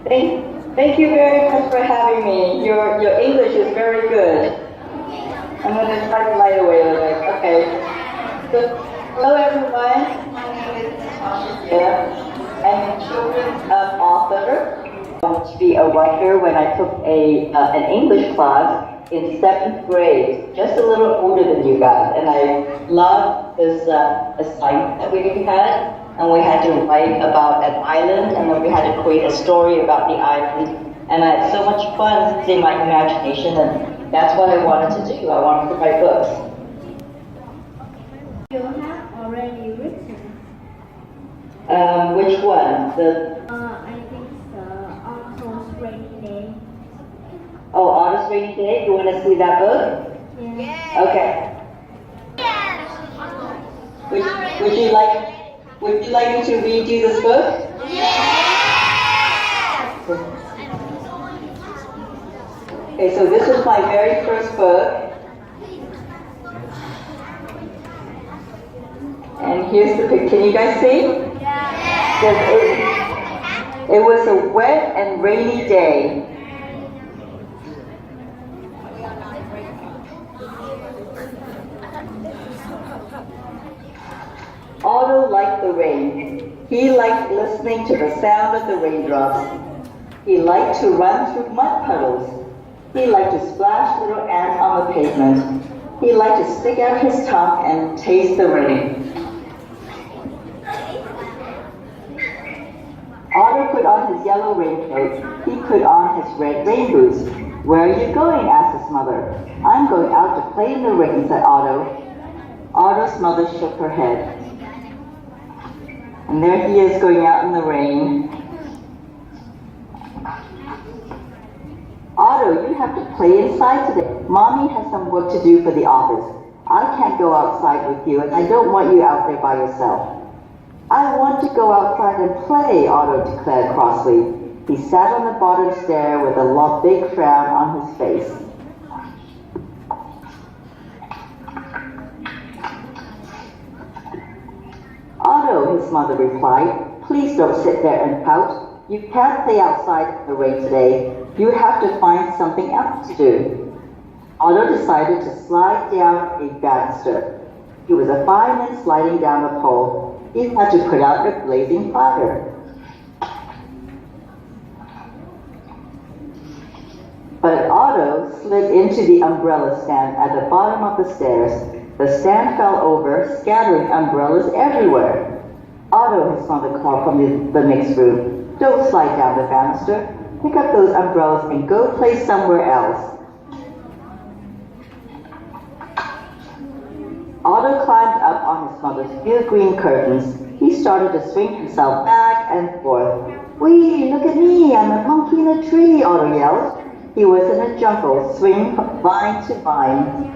Thank you very much for having me. Your English is very good. I'm going to try to light away a little bit. Okay. So, hello everyone. My name is Natasha here. I'm a children's author. I wanted to be a writer when I took an English class in 7th grade, just a little older than you guys. And I loved this assignment that we had. And we had to write about an island, and then we had to create a story about the island. And I had so much fun in my imagination, and that's what I wanted to do. I wanted to write books. You have already written. Which one? I think the Autumn's Rainy Day. Oh, Autumn's Rainy Day? You want to see that book? Yeah. Okay. Yes. Would you like me to read you this book? Yes. Okay, so this is my very first book. And here's the picture. Can you guys see? Yes. It was a wet and rainy day. Otto liked the rain. He liked listening to the sound of the raindrops. He liked to run through mud puddles. He liked to splash little ants on the pavement. He liked to stick out his tongue and taste the rain. Otto put on his yellow raincoat. He put on his red rain boots. "Where are you going?" asked his mother. "I'm going out to play in the rain," said Otto. Otto's mother shook her head. And there he is going out in the rain. "Otto, you have to play inside today. Mommy has some work to do for the office. I can't go outside with you, and I don't want you out there by yourself." "I want to go outside and play," Otto declared crossly. He sat on the bottom stair with a big frown on his face. "Otto," his mother replied, "please don't sit there and pout. You can't play outside in the rain today. You have to find something else to do." Otto decided to slide down a banister. It was a fireman sliding down a pole. He had to put out a blazing fire. But Otto slid into the umbrella stand at the bottom of the stairs. The stand fell over, scattering umbrellas everywhere. "Otto," his mother called from the next room, "don't slide down the banister. Pick up those umbrellas and go play somewhere else." Otto climbed up on his mother's pale green curtains. He started to swing himself back and forth. "Whee, look at me, I'm a monkey in a tree," Otto yelled. He was in a jungle, swinging from vine to vine.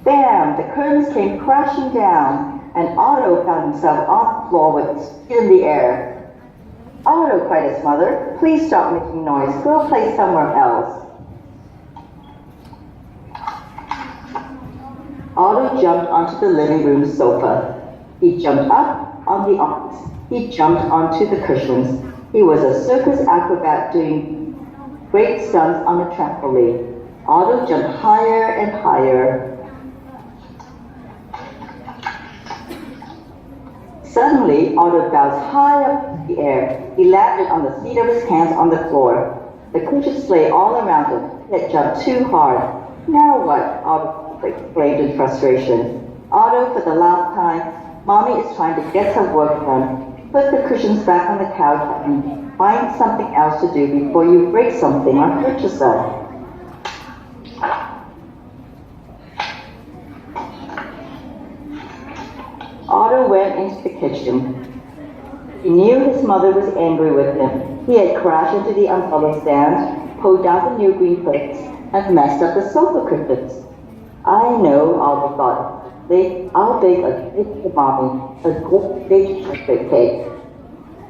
Bam! The curtains came crashing down, and Otto found himself on the floor with his feet in the air. "Otto," cried his mother, "please stop making noise. Go play somewhere else." Otto jumped onto the living room sofa. He jumped up on the arms. He jumped onto the cushions. He was a circus acrobat doing great stunts on a trampoline. Otto jumped higher and higher. Suddenly, Otto bounced high up in the air. He landed on the seat of his hands on the floor. The cushions lay all around him. He had jumped too hard. "Now what?" Otto exclaimed in frustration. "Otto, for the last time, Mommy is trying to get some work done. Put the cushions back on the couch and find something else to do before you break something or hurt yourself." Otto went into the kitchen. He knew his mother was angry with him. He had crashed into the umbrella stand, pulled down the new green plates, and messed up the sofa cushions. "I know," Otto thought. "I'll bake a cake for Mommy, a great big chocolate cake."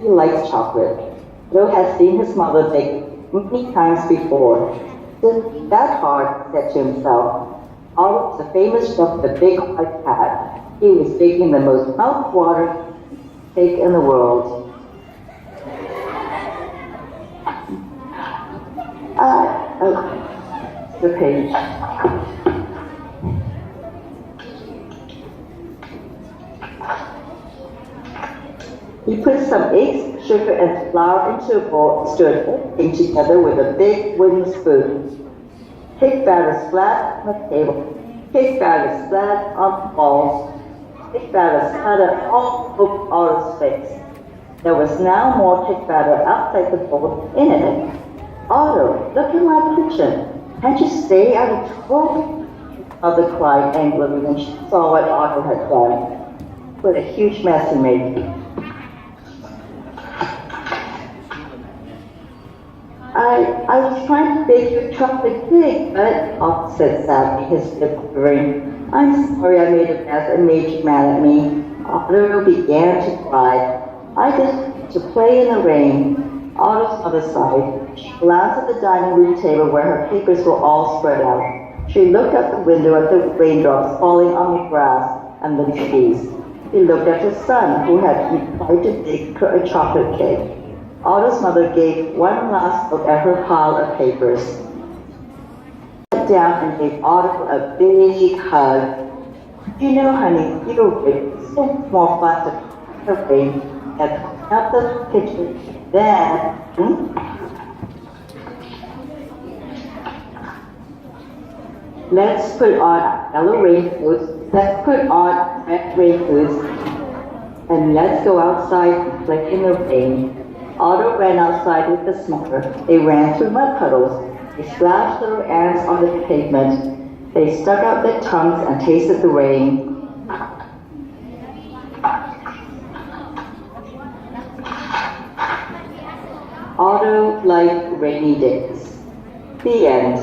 He likes chocolate. Otto had seen his mother bake many times before. "Isn't that hard?" he said to himself. Otto was a famous chef with a big white hat. He was baking the most mouth-watering cake in the world. The page. He put some eggs, sugar, and flour into a bowl and stirred everything together with a big wooden spoon. Cake batter splat on the table. Cake batter splat on the walls. Cake batter splattered all over Otto's face. There was now more cake batter outside the bowl in it. Otto, look in my kitchen. Can't you stay out of trouble? Mother cried angrily when she saw what Otto had done. What a huge mess he made. I was trying to bake you a chocolate cake, but Otto said sadly, his lip quivering. I'm sorry I made a mess and made you mad at me. Otto began to cry. I just wanted to play in the rain. Otto's mother sighed. She glanced at the dining room table where her papers were all spread out. She looked out the window at the raindrops falling on the grass and the trees. He looked at his son, who had tried to bake a chocolate cake. Otto's mother gave one last look at her pile of papers. She sat down and gave Otto a big hug. You know, honey, you're great. It's so much more fun to play rain and out the kitchen. Then, let's put on yellow raincoats. Let's put on red raincoats, and let's go outside and play in the rain. Otto ran outside with the smother. They ran through mud puddles. They splashed little ants on the pavement. They stuck out their tongues and tasted the rain. Otto liked rainy days. The end.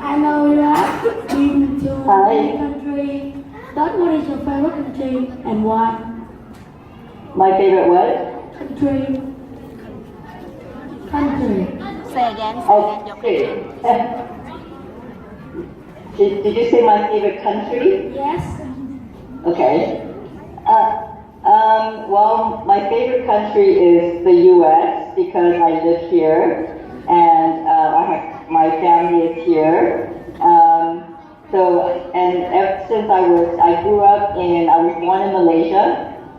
I know you have been to Hi. country. What is your favorite country and why? My favorite what? Country. Country. Say again, Oh, your okay. Did you say my favorite country? Yes. Okay. Well, my favorite country is the U.S. because I live here, and my family is here. Ever since I was born in Malaysia,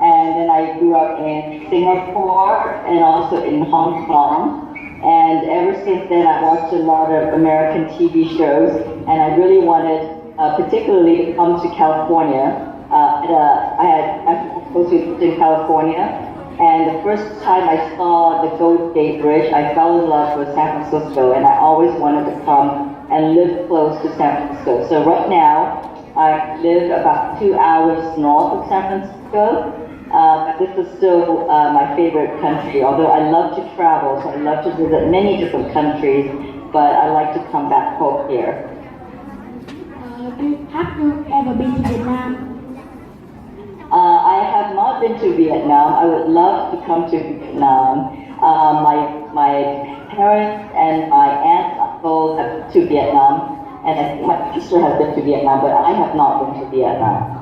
and then I grew up in Singapore and also in Hong Kong. And ever since then, I've watched a lot of American TV shows, and I really wanted, particularly, to come to California. I'm supposed to live in California, and the first time I saw the Golden Gate Bridge, I fell in love with San Francisco, and I always wanted to come and live close to San Francisco. So right now, I live about 2 hours north of San Francisco. This is still my favorite country, although I love to travel, so I love to visit many different countries, but I like to come back home here. Have you ever been to Vietnam? I have not been to Vietnam. I would love to come to Vietnam. My parents and my aunt both have been to Vietnam, and I think my sister has been to Vietnam, but I have not been to Vietnam.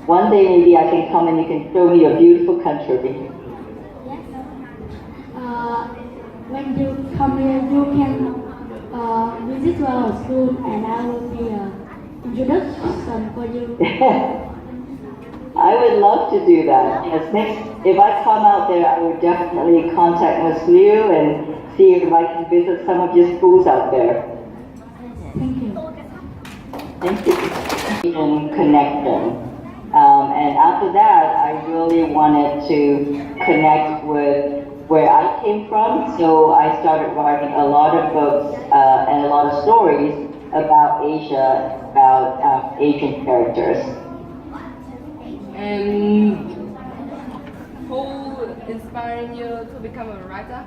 One day maybe I can come and you can show me your beautiful country. Yes. When you come here, you can visit to our school, and I will be introduction for you. I would love to do that. Yes, if I come out there, I would definitely contact Ms. Liu and see if I can visit some of your schools out there. Thank you. Thank you. And connection. And after that, I really wanted to connect with where I came from, so I started writing a lot of books and a lot of stories about Asia, about Asian characters. And who inspired you to become a writer?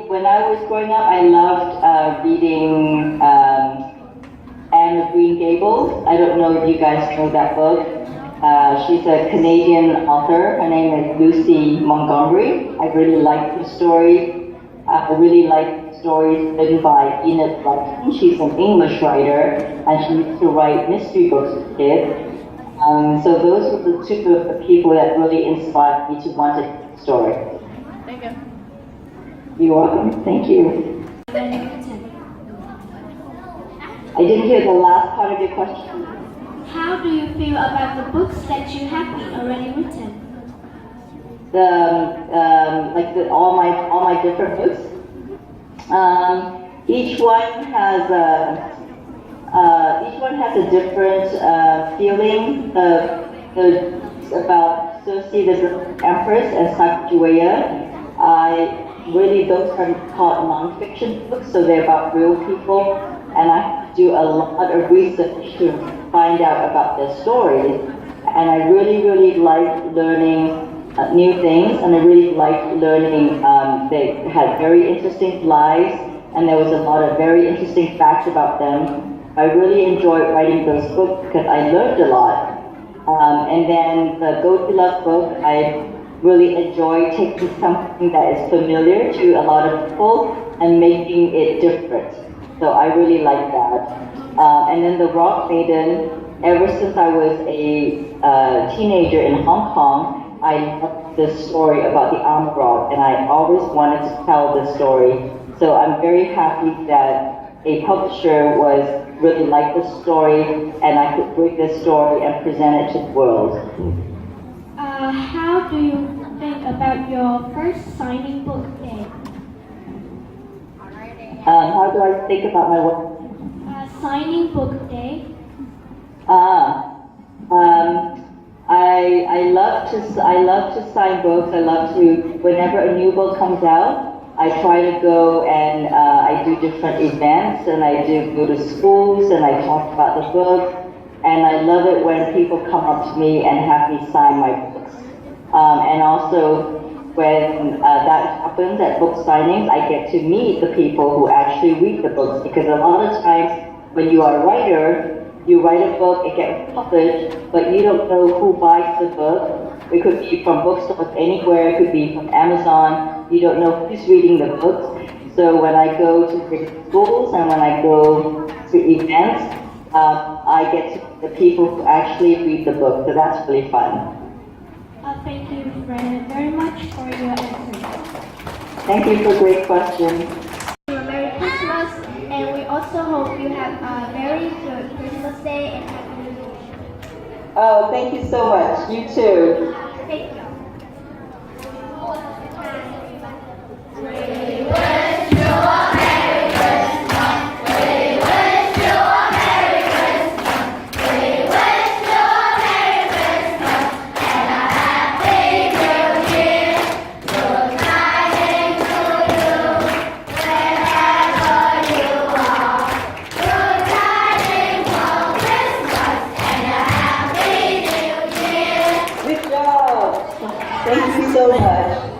When I was growing up, I loved reading Anne of Green Gables. I don't know if you guys know that book. She's a Canadian author. Her name is Lucy Montgomery. I really like her story. I really like stories written by Enid Blyton. She's an English writer, and she used to write mystery books for kids. So those were the two of the people that really inspired me to want to tell the story. Thank you. You're welcome. Thank you. Already written. I didn't hear the last part of your question. How do you feel about the books that you have been already written? All my different books. Each one has a different feeling. About Cersei, the Empress, and Sacagawea. Those are called non-fiction books, so they're about real people, and I do a lot of research to find out about their stories. And I really like learning new things, and I really like learning. They had very interesting lives, and there was a lot of very interesting facts about them. I really enjoyed writing those books because I learned a lot. And then the Goldilocks book, I really enjoy taking something that is familiar to a lot of people and making it different. So I really like that. And then the Rock Maiden, ever since I was a teenager in Hong Kong, I loved this story about the armor rock, and I always wanted to tell this story. So I'm very happy that a publisher really liked the story, and I could bring this story and present it to the world. How do you think about your first signing book day? How do I think about my work? Signing book day. I love to sign books. I love to, whenever a new book comes out, I try to go and I do different events, and I go to schools and I talk about the book, and I love it when people come up to me and have me sign my books. And also when that happens at book signings, I get to meet the people who actually read the books, because a lot of times when you are a writer, you write a book, it gets published, but you don't know who buys the book. It could be from bookstores anywhere, it could be from Amazon. You don't know who's reading the books. So when I go to schools and when I go to events, I get to meet the people who actually read the book. So that's really fun. Thank you very much for your answer. Thank you for great questions. Merry Christmas, and we also hope you have a very good Christmas Day and Happy New Year. Oh, thank you so much. You too. Thank you. Good job. Thank you so much.